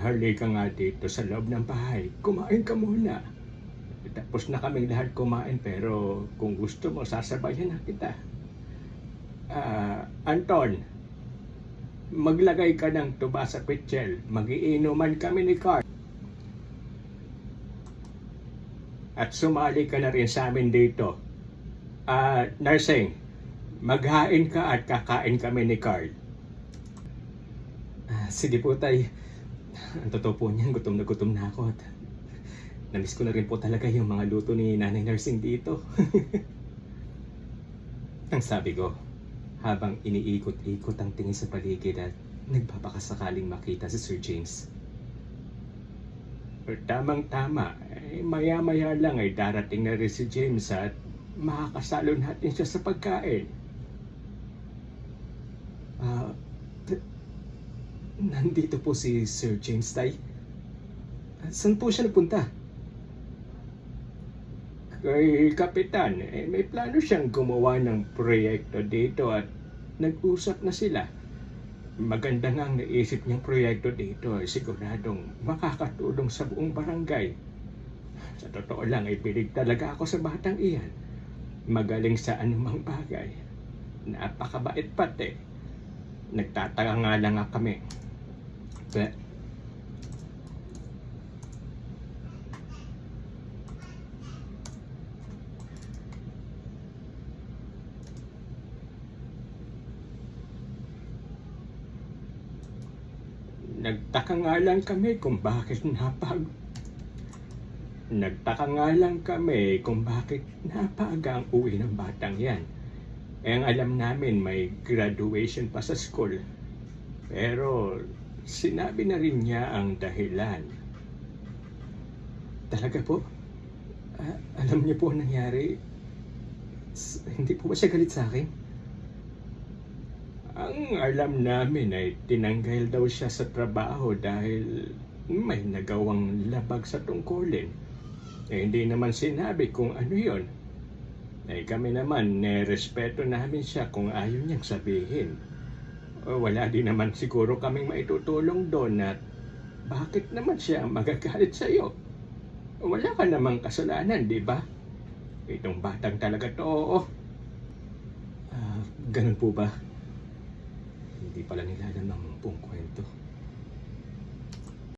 halika nga dito sa loob ng bahay. Kumain ka muna. Tapos na kaming lahat kumain pero kung gusto mo, sasabayan na kita. Anton, maglagay ka ng tuba sa pitchel. Magiinuman kami ni Carl. At sumali ka na rin sa amin dito. Nursing, maghain ka at kakain kami ni Carl. Sige po, tay. Ang totoo po niyan, gutom na ako at namiss ko na rin po talaga yung mga luto ni Nanay Nursing dito. Ang sabi ko, habang iniikot-ikot ang tingin sa paligid at nagpapakasakaling makita si Sir James. Tamang-tama, maya-maya lang ay darating na rin si James at makakasalo natin siya sa pagkain. Nandito po si Sir James, tay. Saan po siya nagpunta? Kay Kapitan, may plano siyang gumawa ng proyekto dito at nag-usap na sila. Maganda nga ang naisip niyang proyekto dito ay siguradong makakatulong sa buong barangay. Sa totoo lang ay pilig talaga ako sa batang iyan. Magaling sa anumang bagay. Napakabait pati. Nagtataka nga lang nga kami. Nagtaka nga lang kami kung bakit napaga ang uwi ng batang yan. Ang alam namin may graduation pa sa school. Pero sinabi na rin niya ang dahilan. Talaga po? Alam niyo po ang nangyari? Hindi po ba siya galit sa akin? Ang alam namin ay tinanggal daw siya sa trabaho dahil may nagawang labag sa tungkulin. Hindi naman sinabi kung ano yon. Kami naman, respeto namin siya kung ayaw niyang sabihin. Wala din naman siguro kaming maitutulong doon at bakit naman siya magagalit sa iyo? Wala ka namang kasalanan, di ba? Itong batang talaga to. Ganun po ba? Hindi pala nila alam ang buong kwento.